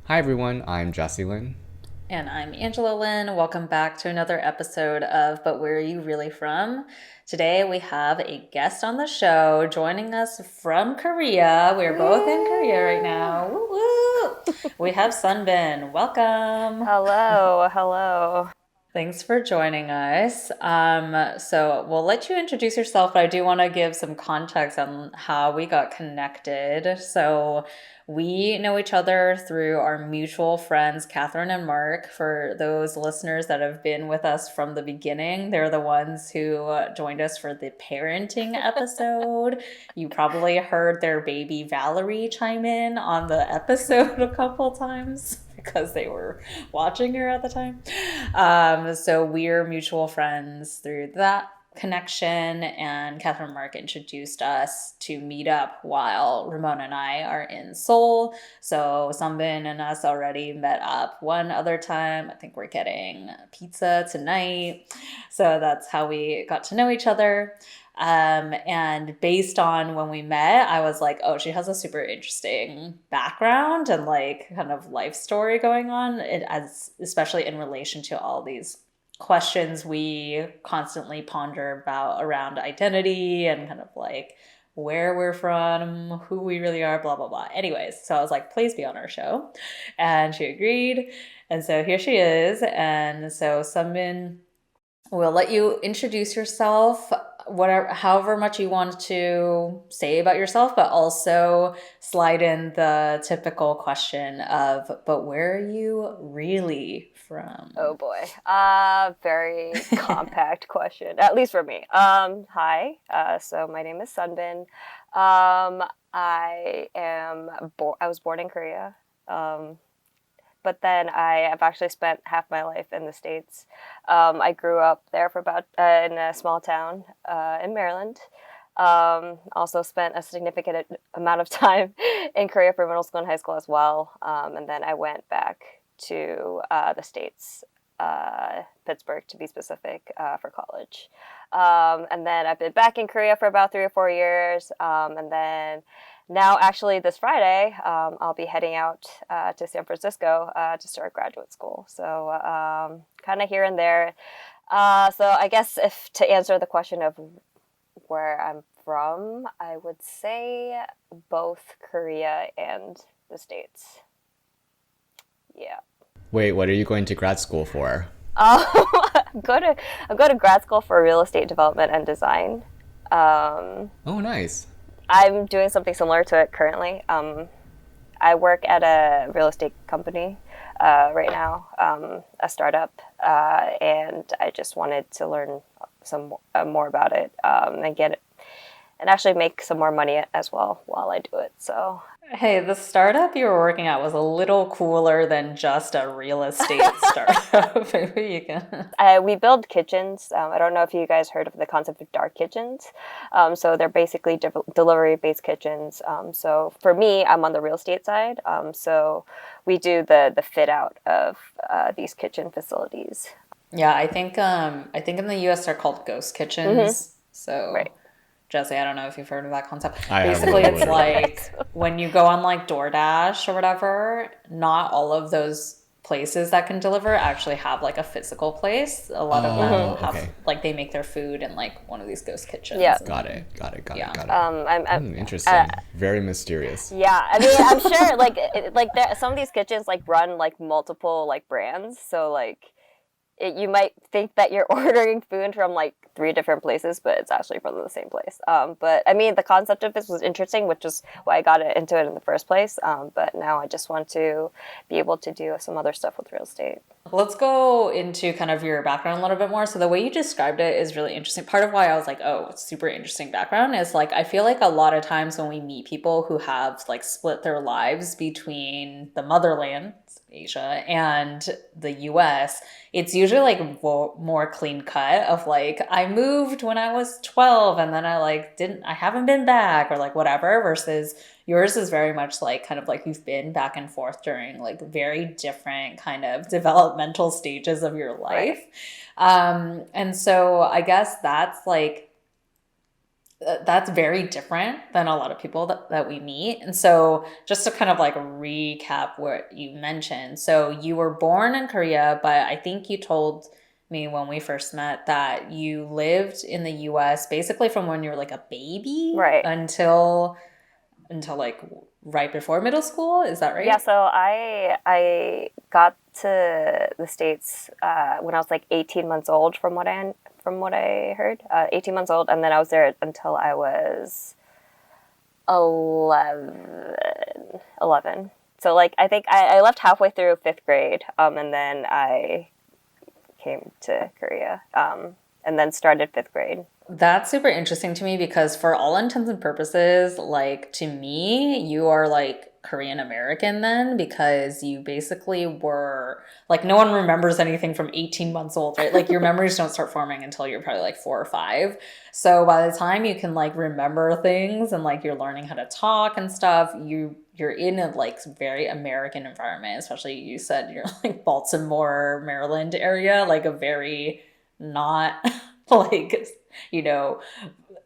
Hi everyone, I'm Jesse Lynn. And I'm Angela Lynn. Welcome back to another episode of But Where Are You Really From? Today we have a guest on the show joining us from Korea. We're both in Korea right Woo! now. Woo woo! We have Sunbin. Welcome. Hello, hello. Thanks for joining us. So we'll let you introduce yourself, but I do want to give some context on how we got connected. So we know each other through our mutual friends, Catherine and Mark. For those listeners that have been with us from the beginning, they're the ones who joined us for the parenting episode. You probably heard their baby Valerie chime in on the episode a couple times because they were watching her at the time. So we're mutual friends through that connection, and Catherine and Mark introduced us to meet up while Ramona and I are in Seoul. So Sunbin and us already met up one other time. I think we're getting pizza tonight. So that's how we got to know each other. And based on when we met, I was like, oh, she has a super interesting background and like kind of life story going on, as especially in relation to all these questions we constantly ponder about around identity and kind of like where we're from, who we really are, blah, blah, blah. Anyways, so I was like, please be on our show. And she agreed. And so here she is. And so Sunmin, we'll let you introduce yourself, whatever, however much you want to say about yourself, but also slide in the typical question of, but where are you really Oh from? boy. Very compact question, at least for me. Hi. So my name is Sunbin. I was born in Korea. Um, but then I have actually spent half my life in the States. I grew up there for about in a small town in Maryland. Also spent a significant amount of time in Korea for middle school and high school as well. And then I went back to the States, Pittsburgh to be specific, for college. And then I've been back in Korea for about 3 or 4 years. And then now, actually, this Friday, I'll be heading out to San Francisco to start graduate school. So kind of here and there. So I guess if to answer the question of where I'm from, I would say both Korea and the States. Yeah. Wait, what are you going to grad school for? Um, I'm going to grad school for real estate development and design. Um, Oh, nice. I'm doing something similar to it currently. I work at a real estate company right now, a startup, and I just wanted to learn some more about it and get it, and actually make some more money as well while I do it. So Hey, the startup you were working at was a little cooler than just a real estate startup. Maybe you can. we build kitchens. I don't know if you guys heard of the concept of dark kitchens. So they're basically delivery-based kitchens. So for me, I'm on the real estate side. So we do the fit out of these kitchen facilities. Yeah, I think in the US they're called ghost Hmm. kitchens. So Right. Jesse, I don't know if you've heard of that concept. I have Basically, no it's idea. like when you go on like DoorDash or whatever, not all of those places that can deliver actually have like a physical place. A lot of them Oh, Hmm. have okay. like they make their food in like one of these ghost Yeah. kitchens Got and it. Got it. Got it. yeah. Got it. I'm uh, Interesting. Very mysterious. yeah. I mean, I'm sure like some of these kitchens like run like multiple like brands. So like you might think that you're ordering food from like three different places, but it's actually from the same place. But I mean, the concept of this was interesting, which is why I got into it in the first place. But now I just want to be able to do some other stuff with real estate. Let's go into kind of your background a little bit more. So the way you described it is really interesting. Part of why I was like, oh, super interesting background is like I feel like a lot of times when we meet people who have like split their lives between the motherland, Asia, and the US, it's usually like more clean cut of like I moved when I was 12 and then I haven't been back or like whatever versus yours is very much like kind of like you've been back and forth during like very different kind of developmental stages of your Right. life. And so I guess that's like that's very different than a lot of people that we meet. And so just to kind of like recap what you mentioned. So you were born in Korea, but I think you told me when we first met that you lived in the US basically from when you were like a baby Right. until like right before middle school. Is that right? Yeah, so I got to the States when I was like 18 months old, from what I heard, 18 months old, and then I was there until I was 11. So like I think I left halfway through fifth grade, and then I came to Korea, and then started fifth grade. That's super interesting to me because for all intents and purposes, like to me, you are like Korean American then because you basically were like no one remembers anything from 18 months old, right? Like your memories don't start forming until you're probably like 4 or 5. So by the time you can like remember things and like you're learning how to talk and stuff, you're in a like very American environment, especially you said you're like Baltimore, Maryland area, like a very not like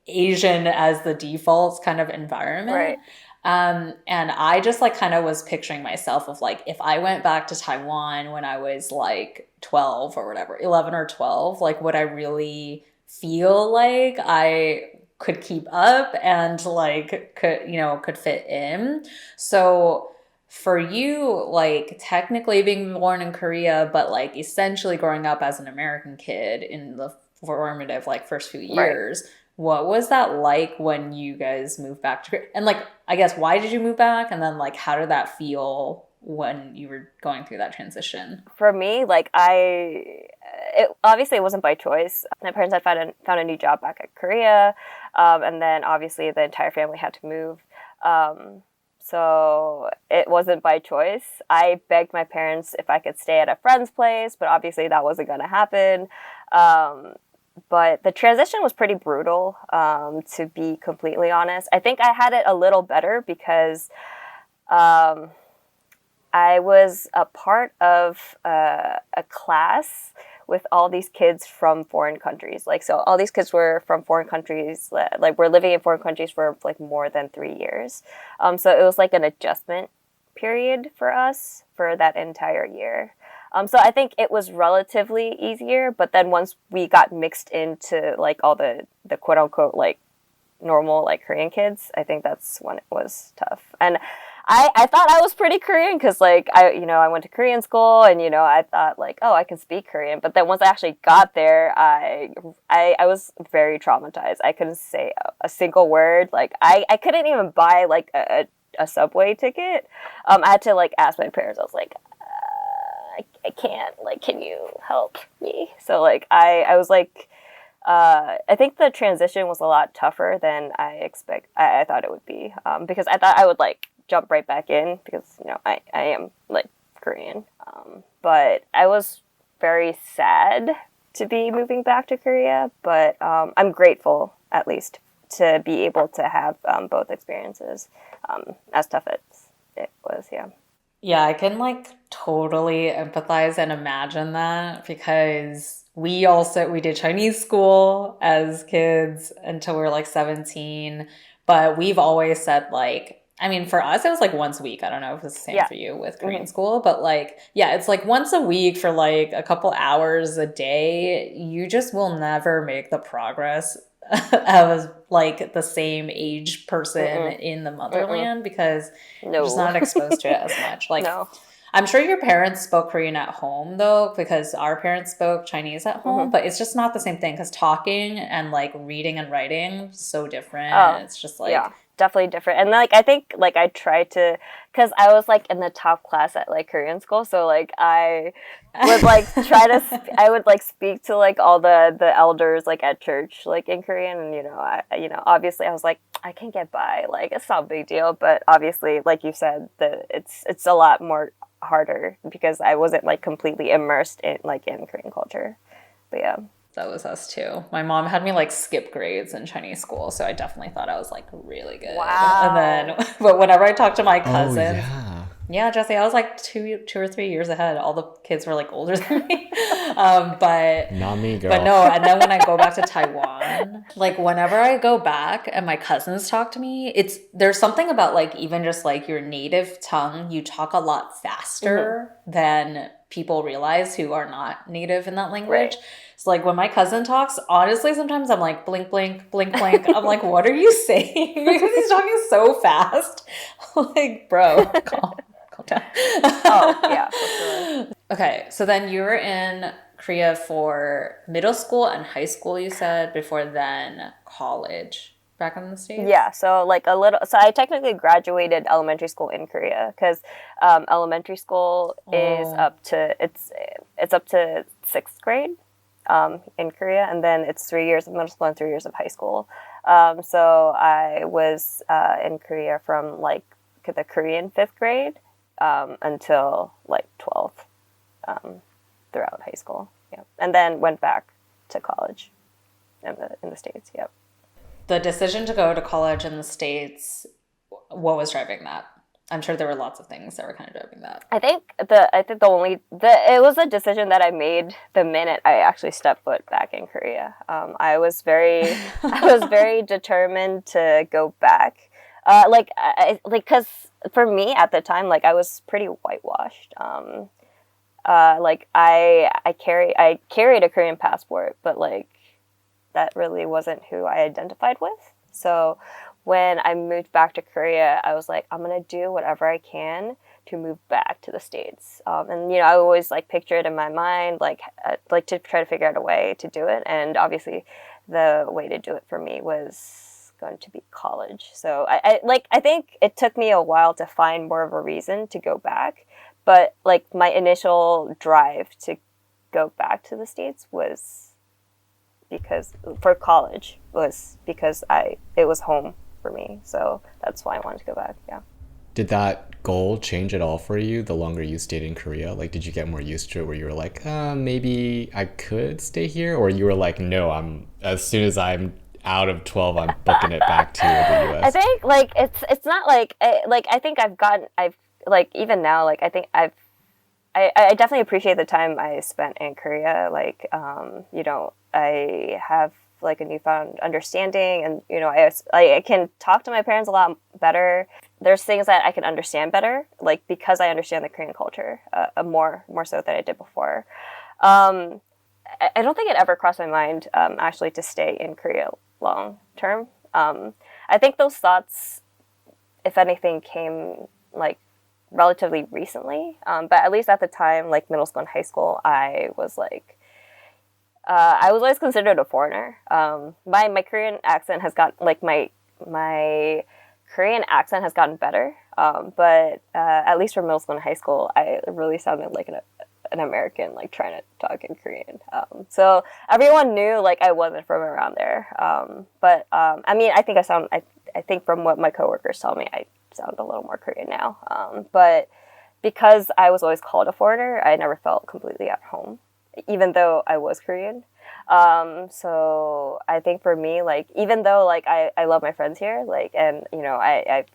Asian as the default kind of environment. Right. And I just like kind of was picturing myself of like if I went back to Taiwan when I was like 12 or whatever, 11 or 12, like would I really feel like I could keep up and like could fit in. So for you, like technically being born in Korea, but like essentially growing up as an American kid in the formative like first few years, what was that like when you guys moved back to Korea? And like, I guess, why did you move back? And then like, how did that feel when you were going through that transition? For me, like obviously it wasn't by choice. My parents had found a new job back at Korea, and then obviously the entire family had to move. So it wasn't by choice. I begged my parents if I could stay at a friend's place, but obviously that wasn't going to happen. But the transition was pretty brutal, to be completely honest. I think I had it a little better because I was a part of a class with all these kids from foreign countries. Like, so all these kids were from foreign countries, like were living in foreign countries for like more than 3 years. So it was like an adjustment period for us for that entire year. So I think it was relatively easier, but then once we got mixed into like all the quote unquote like normal like Korean kids, I think that's when it was tough. And I thought I was pretty Korean because like I went to Korean school and I thought like, oh, I can speak Korean. But then once I actually got there, I was very traumatized. I couldn't say a single word. Like I couldn't even buy like a subway ticket. I had to like ask my parents. I was like, I can't. Like, can you help me? So like I was like, I think the transition was a lot tougher than I thought it would be, because I thought I would like jump right back in because I am like Korean, but I was very sad to be moving back to Korea, but I'm grateful at least to be able to have both experiences, as tough as it was. Yeah, I can like totally empathize and imagine that because we did Chinese school as kids until we were like 17, but we've always said like I mean, for us, it was like once a week. I don't know if it's the same for you with Korean school, but like, yeah, it's like once a week for like a couple hours a day. You just will never make the progress as like the same age person in the motherland because you're just not exposed to it as much. Like, I'm sure your parents spoke Korean at home though, because our parents spoke Chinese at home, but it's just not the same thing because talking and like reading and writing so different. It's just like definitely different. And like I think like I tried to, because I was like in the top class at like Korean school, so like I would like try to I would like speak to like all the elders like at church like in Korean, and obviously I was like, I can get by, like it's not a big deal, but obviously like you said, it's a lot more harder because I wasn't like completely immersed in Korean culture. But yeah. That was us too. My mom had me like skip grades in Chinese school, so I definitely thought I was like really good. Wow. And then, but whenever I talked to my cousins, Yeah, Jesse, I was like 2 or 3 years ahead. All the kids were like older than me. But Not me, but girl. no, and then when I go back to Taiwan, like whenever I go back and my cousins talk to me, there's something about like even just like your native tongue, you talk a lot faster than people realize who are not native in that language. Right. So like when my cousin talks, honestly, sometimes I'm like blink, blink, blink, blink. I'm like, what are you saying? Because he's talking so fast. Like, bro, calm down. Oh, yeah, for sure. Okay, so then you were in Korea for middle school and high school, you said, before then college back in the States? Yeah, so like a little, so I technically graduated elementary school in Korea because elementary school is Oh. up to it's up to sixth grade in Korea, and then it's 3 years of middle school and 3 years of high school. So I was in Korea from like the Korean fifth grade until like 12th throughout high school. Yeah, and then went back to college in the States. Yep. The decision to go to college in the States, what was driving that? I'm sure there were lots of things that were kind of driving that. It was a decision that I made the minute I actually stepped foot back in Korea. I was very determined to go back. Because for me at the time, like I was pretty whitewashed. Like I carried a Korean passport, but like that really wasn't who I identified with. So when I moved back to Korea, I was like, I'm gonna do whatever I can to move back to the States. And you know, I always like picture it in my mind, like to try to figure out a way to do it. And obviously, the way to do it for me was going to be college. So I think it took me a while to find more of a reason to go back, but like my initial drive to go back to the States was because for college was because it was home for me. So that's why I wanted to go back. Yeah. Did that goal change at all for you the longer you stayed in Korea? Like, did you get more used to it where you were like, maybe I could stay here? Or you were like, no, as soon as I'm out of 12, I'm booking it back to the US? I think like it's not like I think I've like even now like I think I definitely appreciate the time I spent in Korea. Like you know, I have like a newfound understanding, and you know, I can talk to my parents a lot better. There's things that I can understand better, like because I understand the Korean culture more so than I did before. I don't think it ever crossed my mind actually to stay in Korea long term. I think those thoughts, if anything, came like relatively recently. But at least at the time, like middle school and high school, I was always considered a foreigner. My Korean accent has got like my Korean accent has gotten better. But at least for middle school and high school, I really sounded like an American, like trying to talk in Korean. So everyone knew like I wasn't from around there. But I mean, I think from what my coworkers tell me, I sound a little more Korean now. But because I was always called a foreigner, I never felt completely at home, even though I was Korean. So I think for me, like, even though like I love my friends here, like, and you know, I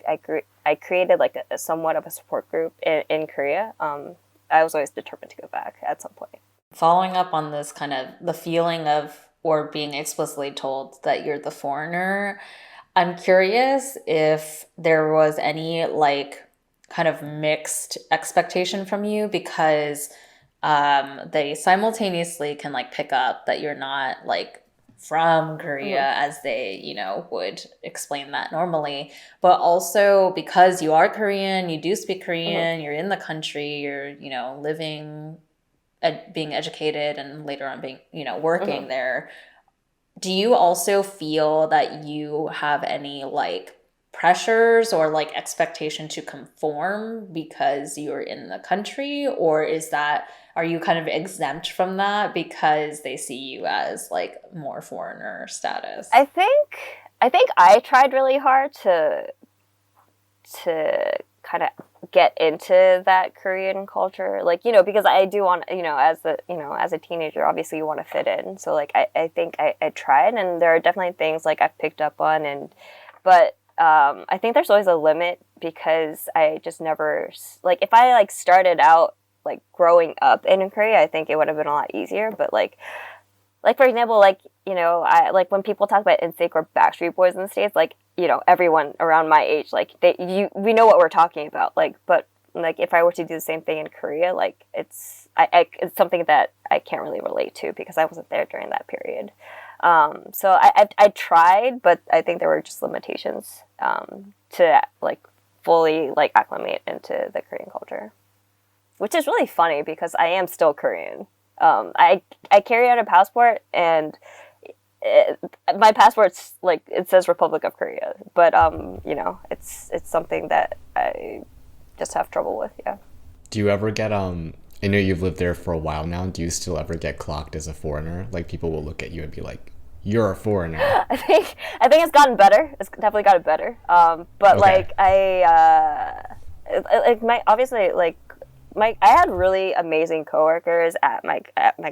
created like a somewhat of a support group in Korea. I was always determined to go back at some point. Following up on this kind of the feeling of or being explicitly told that you're the foreigner, I'm curious if there was any like kind of mixed expectation from you because they simultaneously can like pick up that you're not like from Korea as they, you know, would explain that normally. But also because you are Korean, you do speak Korean, you're in the country, you're, you know, living, being educated and later on being, you know, working there. Do you also feel that you have any like pressures or like expectation to conform because you're in the country, or are you kind of exempt from that because they see you as like more foreigner status? I think I tried really hard to kind of get into that Korean culture, like, you know, because I do want, you know, as a teenager, obviously you want to fit in. So like I think I tried, and there are definitely things like I've picked up on, but I think there's always a limit because I just never like if I like started out like growing up in Korea, I think it would have been a lot easier. But like for example, like I like when people talk about NSYNC or Backstreet Boys in the States, like everyone around my age, like we know what we're talking about. Like, but like if I were to do the same thing in Korea, like it's something that I can't really relate to because I wasn't there during that period. So I tried, but I think there were just limitations to like fully like acclimate into the Korean culture, which is really funny because I am still Korean. I carry out a passport and my passport's like it says Republic of Korea, but it's something that I just have trouble with. Yeah. Do you ever get I know you've lived there for a while now. Do you still ever get clocked as a foreigner? Like people will look at you and be like, "You're a foreigner." I think it's gotten better. It's definitely gotten better. But Okay. like I had really amazing coworkers at my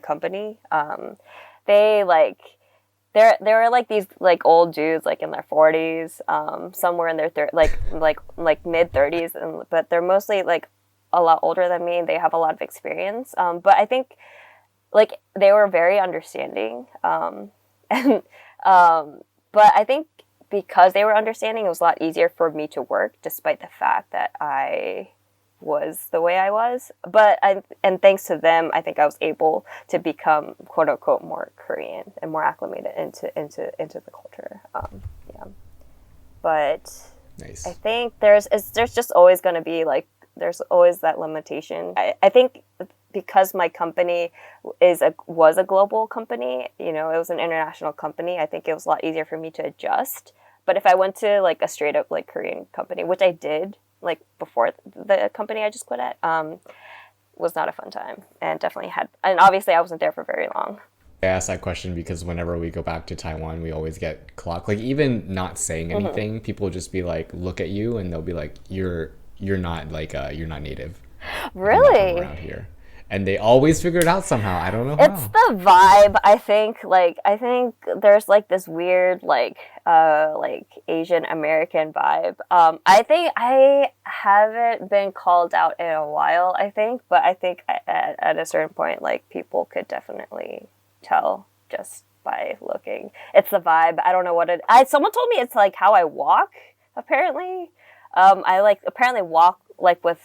company. They like there were like these like old dudes like in their 40s, some were in their like mid 30s, but they're mostly like a lot older than me and they have a lot of experience. But I think like they were very understanding. And but I think because they were understanding, it was a lot easier for me to work, despite the fact that I was the way I was. And thanks to them, I think I was able to become quote unquote more Korean and more acclimated into the culture. Yeah, but Nice. I think there's just always going to be like there's always that limitation. I think because my company was a global company, it was an international company, I think it was a lot easier for me to adjust. But if I went to like a straight up like Korean company, which I did like before the company I just quit at, was not a fun time and and obviously I wasn't there for very long. I asked that question because whenever we go back to Taiwan, we always get clocked. Like even not saying anything, people just be like, look at you, and they'll be like, you're not like you're not native. You're not from Really? around here. And they always figure it out somehow. I don't know It's how. the vibe, I think. Like I think there's like this weird like Asian American vibe. I think I haven't been called out in a while, I think, but I think at a certain point like people could definitely tell just by looking. It's the vibe. I don't know what someone told me it's like how I walk, apparently. I like apparently walk like With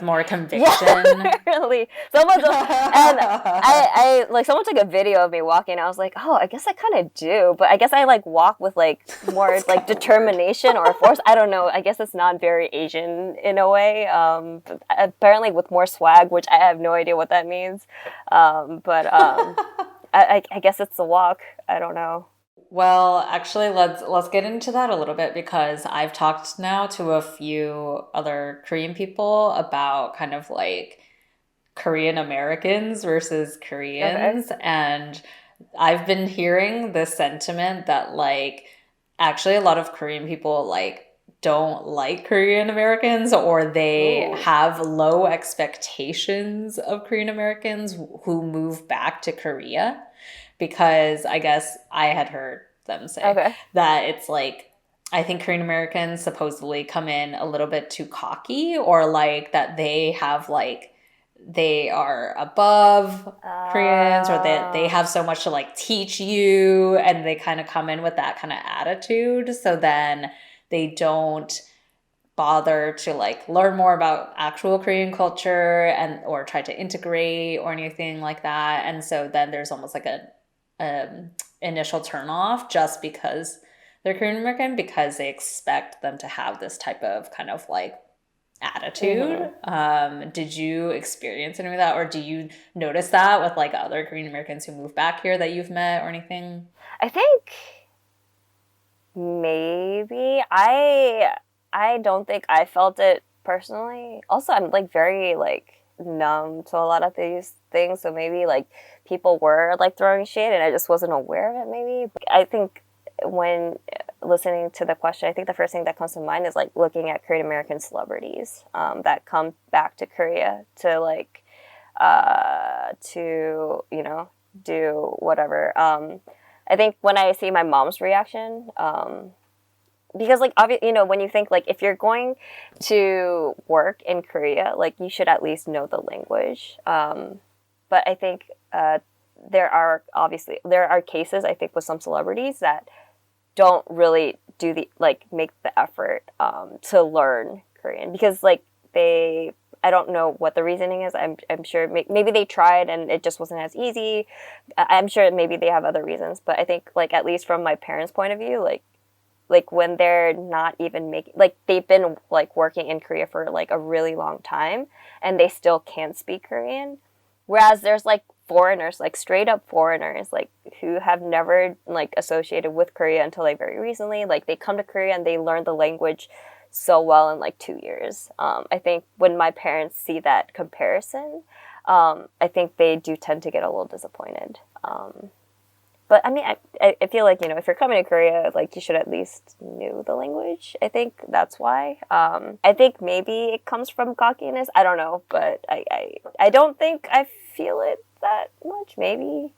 more conviction. yeah, apparently. Someone and I like someone took a video of me walking. I was like, oh, I guess I kind of do, but I guess I like walk with like more like determination or force. I don't know. I guess it's not very Asian in a way. Apparently with more swag, which I have no idea what that means. I guess it's the walk. I don't know. Well, actually, let's get into that a little bit because I've talked now to a few other Korean people about kind of like Korean Americans versus Okay. Koreans, and I've been hearing this sentiment that like actually a lot of Korean people like don't like Korean Americans or they Ooh. have low expectations of Korean Americans who move back to Korea because I guess I had heard them say Okay. that it's like I think Korean Americans supposedly come in a little bit too cocky or like that they have like they are above Koreans or they have so much to like teach you and they kind of come in with that kind of attitude. So then they don't bother to like learn more about actual Korean culture and or try to integrate or anything like that. And so then there's almost like a initial turn off just because they're Korean American because they expect them to have this type of kind of like attitude. Did you experience any of that or do you notice that with like other Korean Americans who move back here that you've met or anything? I think maybe I don't think I felt it personally. Also, I'm like very like numb to a lot of these things, so maybe like people were like throwing shade and I just wasn't aware of it maybe. I think when listening to the question, I think the first thing that comes to mind is like looking at Korean American celebrities that come back to Korea to like to do whatever. I think when I see my mom's reaction, because like obviously, when you think like if you're going to work in Korea, like you should at least know the language. But I think there are cases, I think, with some celebrities that don't really do the like make the effort to learn Korean, because like I don't know what the reasoning is. I'm sure maybe they tried and it just wasn't as easy. I'm sure maybe they have other reasons, but I think like at least from my parents' point of view, like when they're not even making, like they've been like working in Korea for like a really long time and they still can't speak Korean, whereas there's like foreigners, like straight up foreigners, like who have never like associated with Korea until like very recently. Like they come to Korea and they learn the language so well in like 2 years. I think when my parents see that comparison, I think they do tend to get a little disappointed. But I mean, I feel like, if you're coming to Korea, like you should at least know the language. I think that's why. I think maybe it comes from cockiness. I don't know, but I don't think I feel it that much, maybe.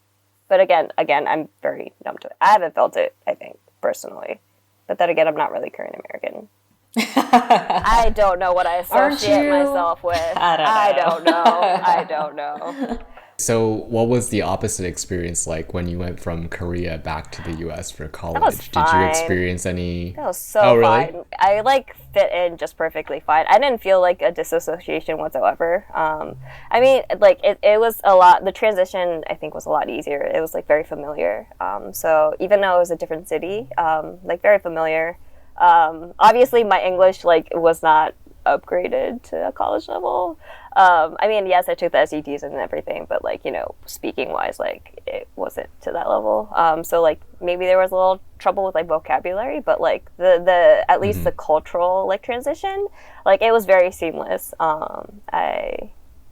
But again, I'm very numb to it. I haven't felt it, I think, personally. But then again, I'm not really Korean American. I don't know what I associate myself with. I don't know. I don't know. So, what was the opposite experience like when you went from Korea back to the US for college? That was fine. Did you experience any? That was so Oh, really? fine. I like fit in just perfectly fine. I didn't feel like a disassociation whatsoever. I mean, like it was a lot. The transition, I think, was a lot easier. It was like very familiar. So even though it was a different city, like very familiar. Obviously, my English like was not upgraded to a college level. I mean, yes, I took the SETs and everything, but like, speaking wise, like it wasn't to that level. So like maybe there was a little trouble with like vocabulary, but like the at least the cultural like transition, like it was very seamless.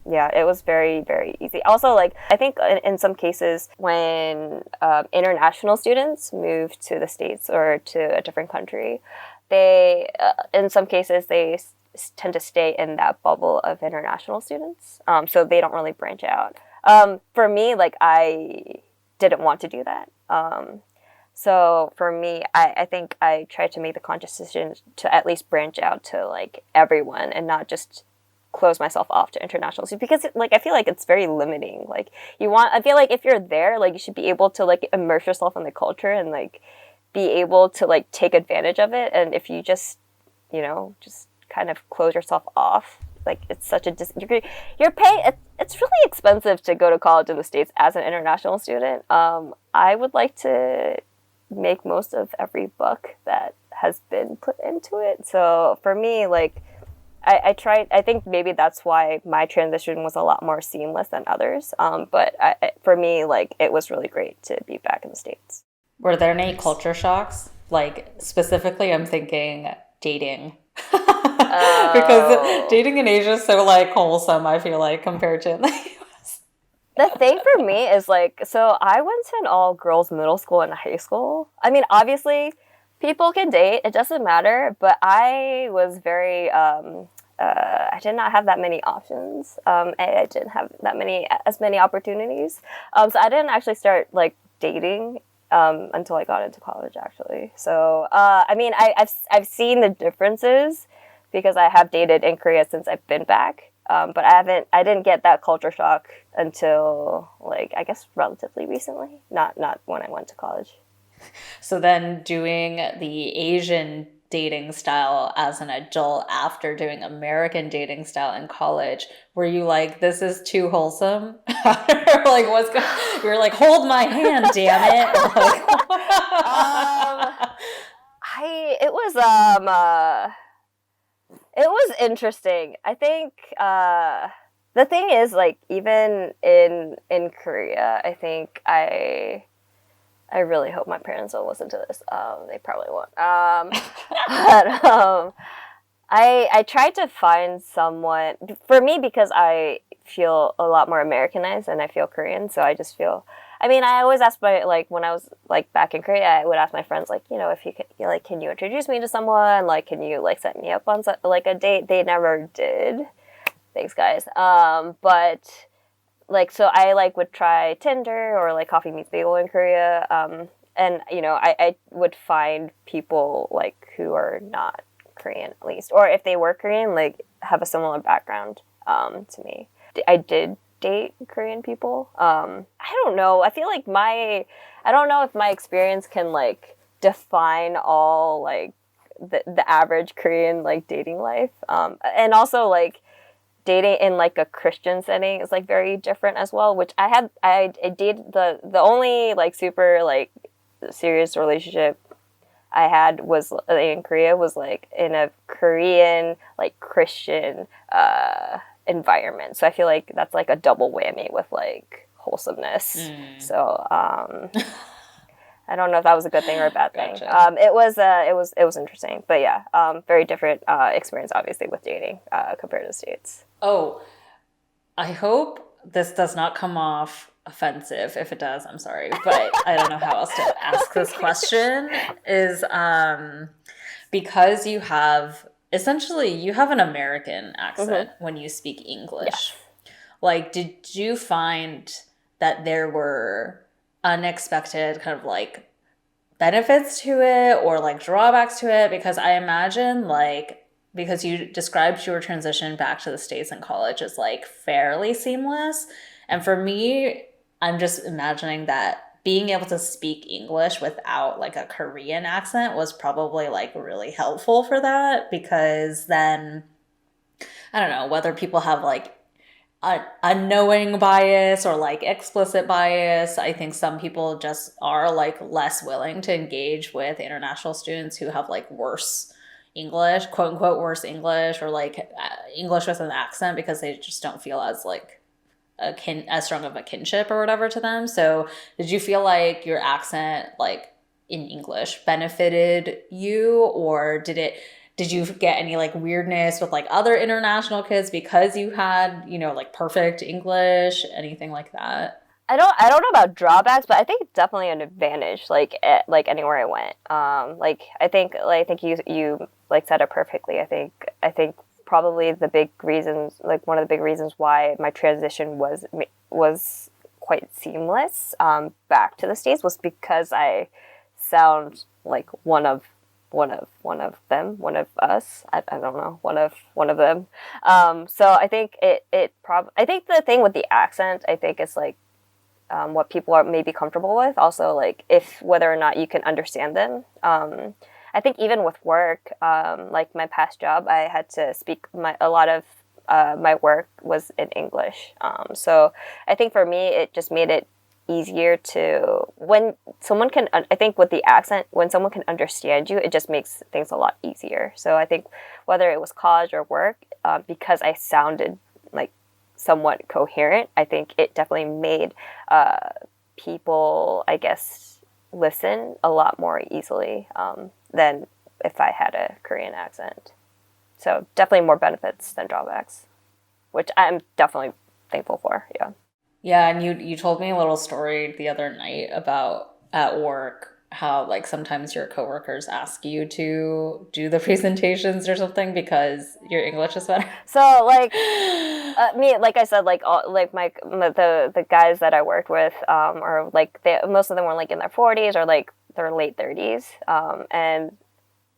Yeah, it was very, very easy. Also, like, I think in some cases when international students move to the States or to a different country, they, in some cases, they tend to stay in that bubble of international students. So they don't really branch out. For me, like, I didn't want to do that. So for me, I think I tried to make the conscious decision to at least branch out to, like, everyone and not just close myself off to international students, because like I feel like it's very limiting. Like I feel like if you're there, like you should be able to like immerse yourself in the culture and like be able to like take advantage of it. And if you just just kind of close yourself off, like it's such a you're paying, it's really expensive to go to college in the States as an international student. I would like to make most of every buck that has been put into it. So for me, like I tried. I think maybe that's why my transition was a lot more seamless than others. But for me, like it was really great to be back in the States. Were there any culture shocks? Like specifically, I'm thinking dating. Because dating in Asia is so like wholesome, I feel like, compared to in the US. The thing for me is like, so I went to an all girls middle school and high school. I mean, obviously, people can date; it doesn't matter. But I was very I did not have that many options. I didn't have as many opportunities. So I didn't actually start like dating until I got into college, actually. So I mean, I've seen the differences because I have dated in Korea since I've been back. But I didn't get that culture shock until like I guess relatively recently. Not when I went to college. So then doing the Asian dating style as an adult after doing American dating style in college, were you like, this is too wholesome? Like, you were like, hold my hand, damn it. Like, it was interesting. I think the thing is, like, even in Korea, I think I really hope my parents don't listen to this. They probably won't. But I tried to find someone for me because I feel a lot more Americanized and I feel Korean. So I just feel. I mean, I always asked when I was like back in Korea, I would ask my friends like, if you could, like, can you introduce me to someone? Like, can you like set me up on like a date? They never did. Thanks, guys. But like, so I like would try Tinder or like Coffee Meets Bagel in Korea. and I would find people like who are not Korean, at least, or if they were Korean, like have a similar background to me. I did date Korean people. I don't know. I feel like I don't know if my experience can like define all like the average Korean like dating life. And also like dating in like a Christian setting is like very different as well, which I did the only like super like serious relationship I had was in Korea was like in a Korean like Christian environment. So I feel like that's like a double whammy with like wholesomeness. So I don't know if that was a good thing or a bad thing. Gotcha. It was interesting, but yeah, very different experience obviously with dating compared to the States. Oh, I hope this does not come off offensive. If it does, I'm sorry, but I don't know how else to ask this question. Is because you have essentially you have an American accent when you speak English. Yes. Like, did you find that there were unexpected kind of like benefits to it or like drawbacks to it? Because I imagine like because you described your transition back to the States in college as like fairly seamless. And for me, I'm just imagining that being able to speak English without like a Korean accent was probably like really helpful for that because then I don't know whether people have like a knowing bias or like explicit bias. I think some people just are like less willing to engage with international students who have like worse English, quote unquote, worse English or like English with an accent because they just don't feel as like as strong of a kinship or whatever to them. So did you feel like your accent like in English benefited you or did you get any like weirdness with like other international kids because you had, like perfect English, anything like that? I don't know about drawbacks, but I think it's definitely an advantage. Like anywhere I went, I think you like said it perfectly. I think probably the big reasons, like one of the big reasons why my transition was quite seamless back to the States was because I sound like one of them, one of us. I don't know, one of them. So I think I think the thing with the accent, I think is like what people are maybe comfortable with. Also, like if whether or not you can understand them. I think even with work, like my past job, I had to speak a lot of my work was in English. So I think for me, it just made it easier to when someone can. I think with the accent, when someone can understand you, it just makes things a lot easier. So I think whether it was college or work, because I sounded like somewhat coherent, I think it definitely made people, I guess, listen a lot more easily than if I had a Korean accent. So definitely more benefits than drawbacks, which I'm definitely thankful for. Yeah. Yeah, and you told me a little story the other night about at work how like sometimes your coworkers ask you to do the presentations or something because your English is better. So like like I said, like like the guys that I worked with, or like most of them were like in their 40s or like their late 30s, and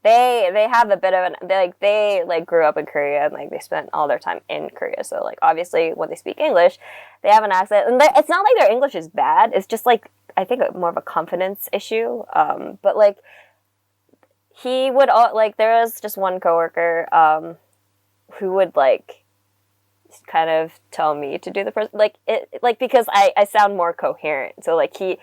they have a bit of they grew up in Korea and like they spent all their time in Korea. So like obviously when they speak English, they have an accent, and it's not like their English is bad. It's just like I think more of a confidence issue. But like he would like there was just one coworker who would like kind of tell me to do because I sound more coherent. So like he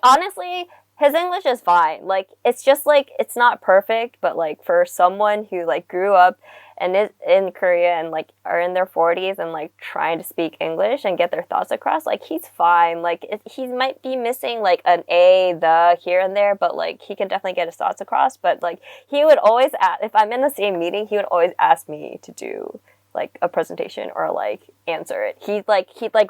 honestly his English is fine. Like it's just like it's not perfect, but like for someone who like grew up and is in Korea and like are in their 40s and like trying to speak English and get their thoughts across, like he's fine. Like he might be missing like an the here and there, but like he can definitely get his thoughts across. But like he would always ask, if I'm in the same meeting, he would always ask me to do like a presentation or like answer it. He'd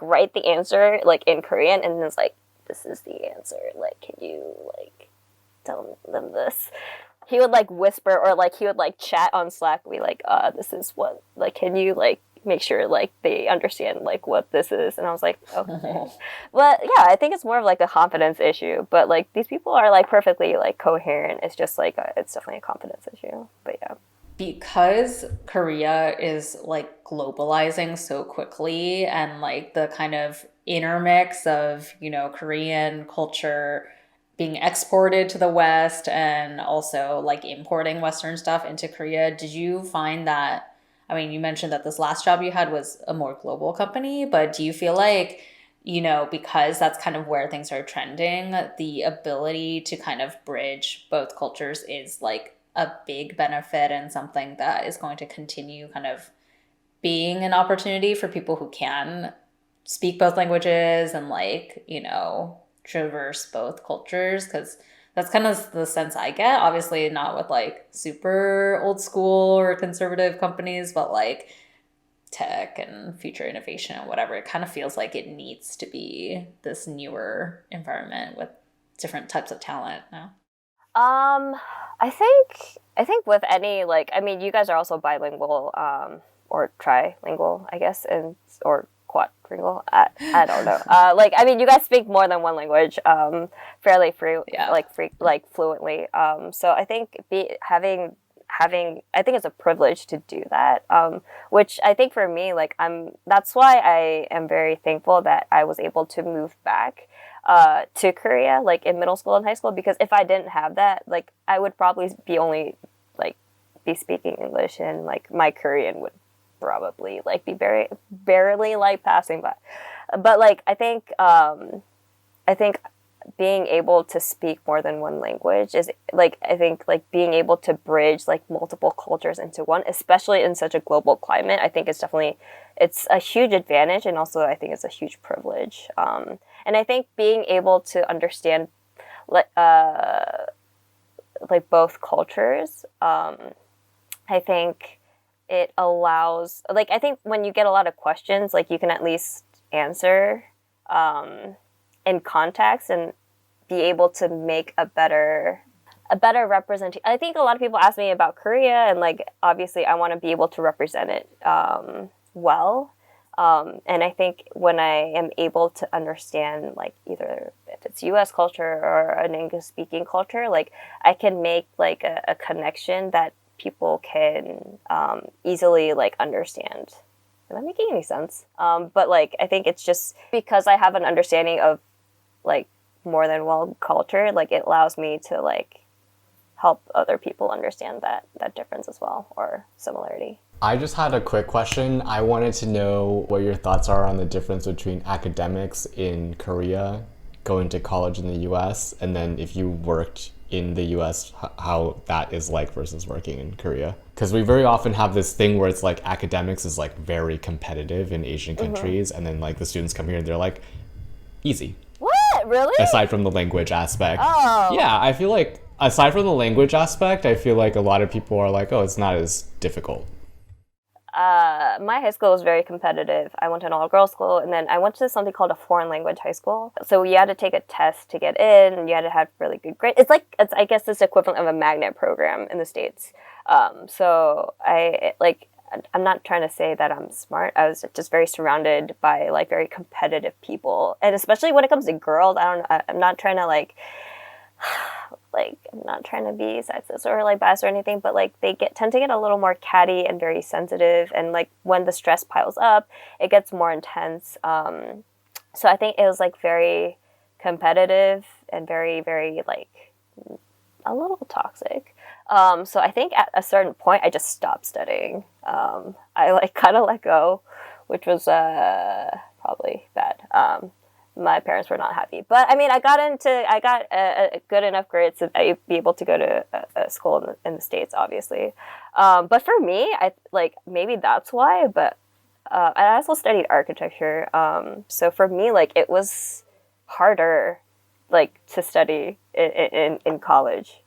write the answer like in Korean and it's like, this is the answer. Like, can you like tell them this? He would like whisper or like he would like chat on Slack, be like, this is what like can you like make sure like they understand like what this is. And I was like, okay. But yeah, I think it's more of like a confidence issue. But like these people are like perfectly like coherent. It's just like it's definitely a confidence issue. But yeah. Because Korea is like globalizing so quickly, and like the kind of intermix of, Korean culture being exported to the West and also like importing Western stuff into Korea, did you find that? I mean, you mentioned that this last job you had was a more global company, but do you feel like, because that's kind of where things are trending, the ability to kind of bridge both cultures is like a big benefit and something that is going to continue kind of being an opportunity for people who can speak both languages and like, traverse both cultures? Because that's kind of the sense I get. Obviously, not with like super old school or conservative companies, but like tech and future innovation and whatever. It kind of feels like it needs to be this newer environment with different types of talent now. I think with any like, I mean, you guys are also bilingual, or trilingual, I guess, and or quadlingual. I don't know. Like, I mean, you guys speak more than one language, fairly free, Yeah. like fluently. So I think having I think it's a privilege to do that. Which I think for me, like that's why I am very thankful that I was able to move back to Korea, like in middle school and high school, because if I didn't have that, like I would probably be only like be speaking English, and like my Korean would probably like be very barely like passing by. But like I think being able to speak more than one language is like, I think like being able to bridge like multiple cultures into one, especially in such a global climate, I think it's a huge advantage, and also I think it's a huge privilege. And I think being able to understand like both cultures, I think it allows, like, I think when you get a lot of questions, like you can at least answer in context and be able to make a better representation. I think a lot of people ask me about Korea, and like obviously I want to be able to represent it well. And I think when I am able to understand like either if it's U.S. culture or an English-speaking culture, like I can make like a connection that people can easily like understand. Am I making any sense? But like I think it's just because I have an understanding of like more than one culture, like it allows me to like help other people understand that difference as well, or similarity. I just had a quick question. I wanted to know what your thoughts are on the difference between academics in Korea, going to college in the US, and then if you worked in the US, how that is like versus working in Korea. Because we very often have this thing where it's like academics is like very competitive in Asian countries, and then like the students come here and they're like, easy. What? Really? Aside from the language aspect. Oh. Yeah, I feel like aside from the language aspect, I feel like a lot of people are like, oh, it's not as difficult. My high school was very competitive. I went to an all-girls school, and then I went to something called a foreign language high school. So you had to take a test to get in, and you had to have really good grades. I guess it's the equivalent of a magnet program in the States. So I'm not trying to say that I'm smart. I was just very surrounded by like very competitive people, and especially when it comes to girls, I'm not trying to like I'm not trying to be sexist or like biased or anything, but like they tend to get a little more catty and very sensitive, and like when the stress piles up, it gets more intense. So I think it was like very competitive and very, very like a little toxic. So I think at a certain point I just stopped studying. I like kind of let go, which was probably bad. My parents were not happy, but I mean, I got a good enough grades to be able to go to a school in the States, obviously. But for me, I like maybe that's why. But I also studied architecture, so for me, like it was harder, like to study in college.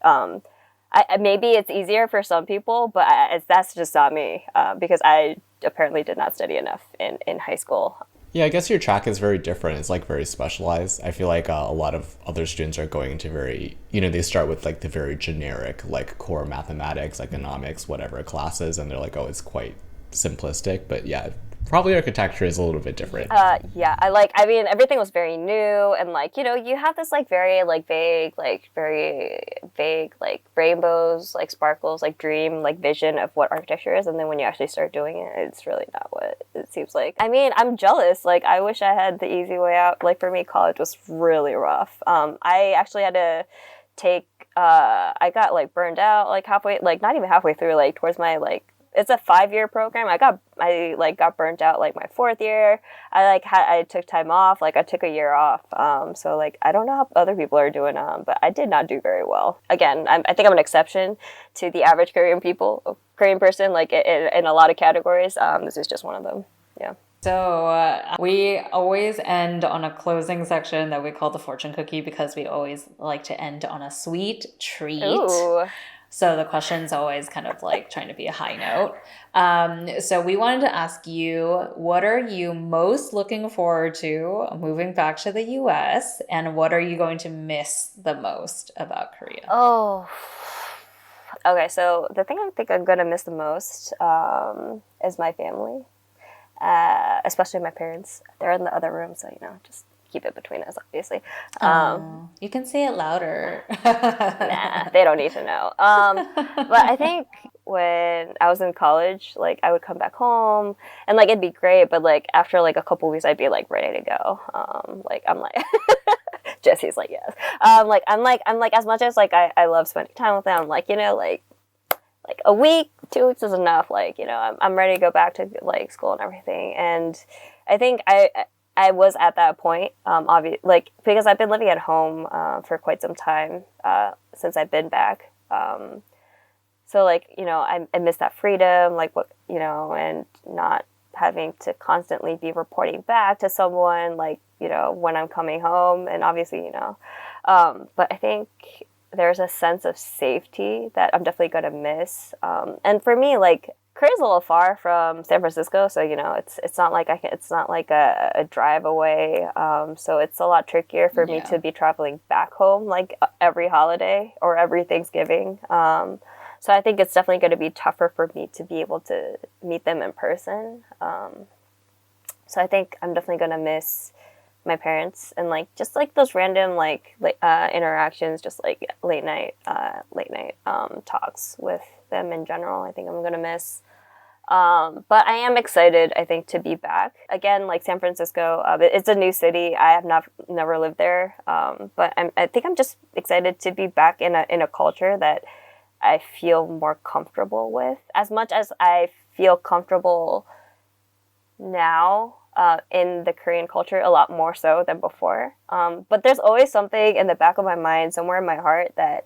Maybe it's easier for some people, but that's just not me, because I apparently did not study enough in high school. Yeah, I guess your track is very different. It's like very specialized. I feel like a lot of other students are going into very, they start with like the very generic, like core mathematics, economics, whatever classes, and they're like, oh, it's quite simplistic. But yeah, Probably architecture is a little bit different. Yeah, I mean, everything was very new, and like, you have this like very like vague, like very vague, like rainbows, like sparkles, like dream, like vision of what architecture is, and then when you actually start doing it, it's really not what it seems like. I mean, I'm jealous. Like, I wish I had the easy way out. Like, for me, college was really rough. I actually had to take, I got like burned out like halfway, like not even halfway through, like towards my like, it's a 5-year program. I got burnt out like my 4th year. I took time off. Like, I took a year off. So like, I don't know how other people are doing. But I did not do very well. Again, I think I'm an exception to the average Korean person. Like, in a lot of categories. This is just one of them. Yeah. So we always end on a closing section that we call the fortune cookie because we always like to end on a sweet treat. Ooh. So the question's always kind of like trying to be a high note. So we wanted to ask you, what are you most looking forward to moving back to the US, and what are you going to miss the most about Korea? Oh. Okay, so the thing I think I'm going to miss the most is my family, especially my parents. They're in the other room, so, just keep it between us, obviously. You can say it louder. Nah, they don't need to know. But I think when I was in college, like, I would come back home and like it'd be great, but like after like a couple weeks, I'd be like ready to go. Like, I'm like, Jesse's like, yes. I'm like as much as like I love spending time with them. I'm like, like a week, 2 weeks is enough. Like, I'm ready to go back to like school and everything. And I think I was at that point, like, because I've been living at home for quite some time since I've been back. So like, I miss that freedom, like and not having to constantly be reporting back to someone, like, when I'm coming home, and obviously, but I think there's a sense of safety that I'm definitely going to miss. And for me, like, Korea's a little far from San Francisco, so it's not like it's not like a drive away. So it's a lot trickier for me to be traveling back home like every holiday or every Thanksgiving. So I think it's definitely going to be tougher for me to be able to meet them in person. So I think I'm definitely going to miss my parents and like just like those random interactions, just like late night talks with them in general. I think I'm going to miss. But I am excited, I think, to be back again. Like San Francisco, it's a new city. I have never lived there, but I think I'm just excited to be back in a culture that I feel more comfortable with. As much as I feel comfortable now in the Korean culture, a lot more so than before. But there's always something in the back of my mind, somewhere in my heart, that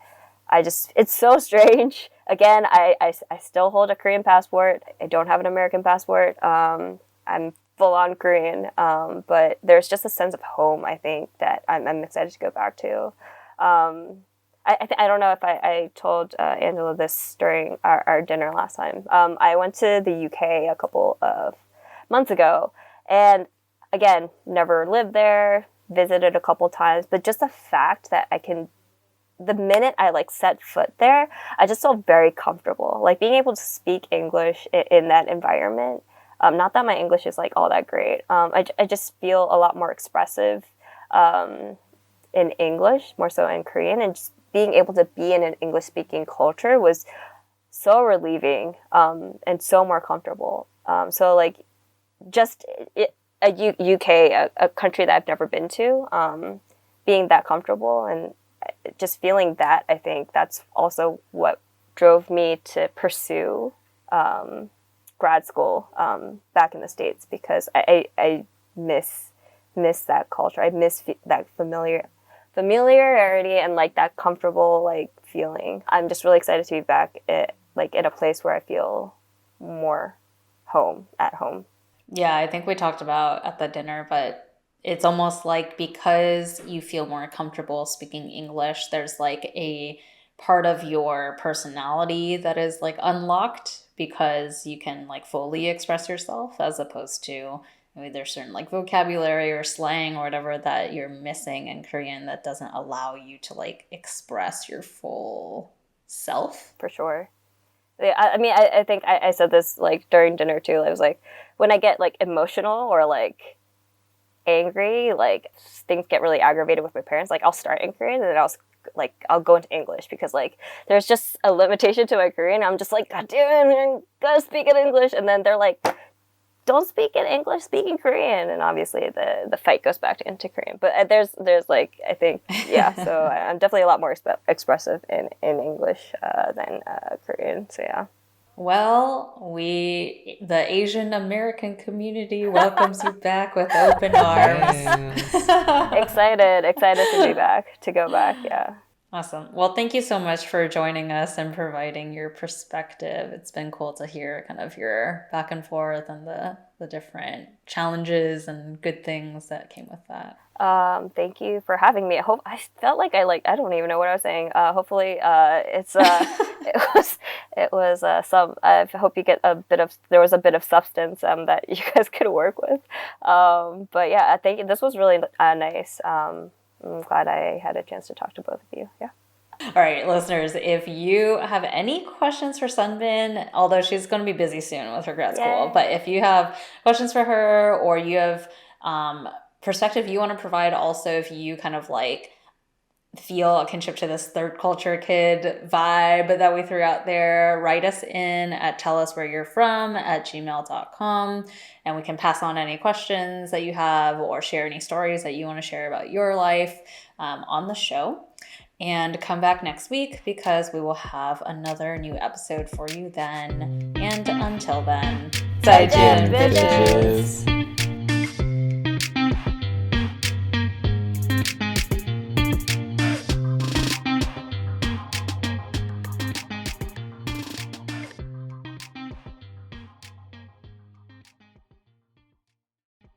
it's so strange. Again, I still hold a Korean passport. I don't have an American passport. I'm full on Korean. But there's just a sense of home, I think, that I'm excited to go back to. I don't know if I told Angela this during our dinner last time. I went to the UK a couple of months ago. And again, never lived there, visited a couple times. But just the fact that the minute I like set foot there, I just felt very comfortable. Like being able to speak English in that environment. Not that my English is like all that great. I just feel a lot more expressive in English, more so in Korean. And just being able to be in an English speaking culture was so relieving and so more comfortable. So like just UK, a country that I've never been to, being that comfortable and just feeling that, I think that's also what drove me to pursue grad school back in the States, because I miss that culture. I miss that familiarity and like that comfortable like feeling. I'm just really excited to be back in a place where I feel more at home. Yeah, I think we talked about at the dinner, but it's almost like because you feel more comfortable speaking English, there's like a part of your personality that is like unlocked because you can like fully express yourself, as opposed to maybe there's certain like vocabulary or slang or whatever that you're missing in Korean that doesn't allow you to like express your full self. For sure. Yeah, I mean, I think I said this like during dinner too. I was like, when I get like emotional or like angry, like things get really aggravated with my parents, like I'll start in Korean and then I'll go into English because like there's just a limitation to my Korean. I'm just like, God damn it, man, gotta speak in English. And then they're like, don't speak in English, speak in Korean. And obviously the fight goes back into Korean. But there's like, I think, yeah, so I'm definitely a lot more expressive in English than Korean. So yeah. Well, the Asian American community welcomes you back with open arms. Yes. Excited to go back. Yeah. Awesome. Well, thank you so much for joining us and providing your perspective. It's been cool to hear kind of your back and forth and the different challenges and good things that came with that. Thank you for having me. I felt like I don't even know what I was saying. Hopefully, it was some. I hope you get there was a bit of substance that you guys could work with. But yeah, I think this was really nice. I'm glad I had a chance to talk to both of you. Yeah. All right, listeners, if you have any questions for Sunbin, although she's going to be busy soon with her grad school, but if you have questions for her or you have perspective you want to provide, also if you kind of like feel a kinship to this third culture kid vibe that we threw out there, write us in at tellus.where-you're-from@gmail.com, and we can pass on any questions that you have or share any stories that you want to share about your life on the show. And come back next week because we will have another new episode for you then. And until then, 再见, bitches!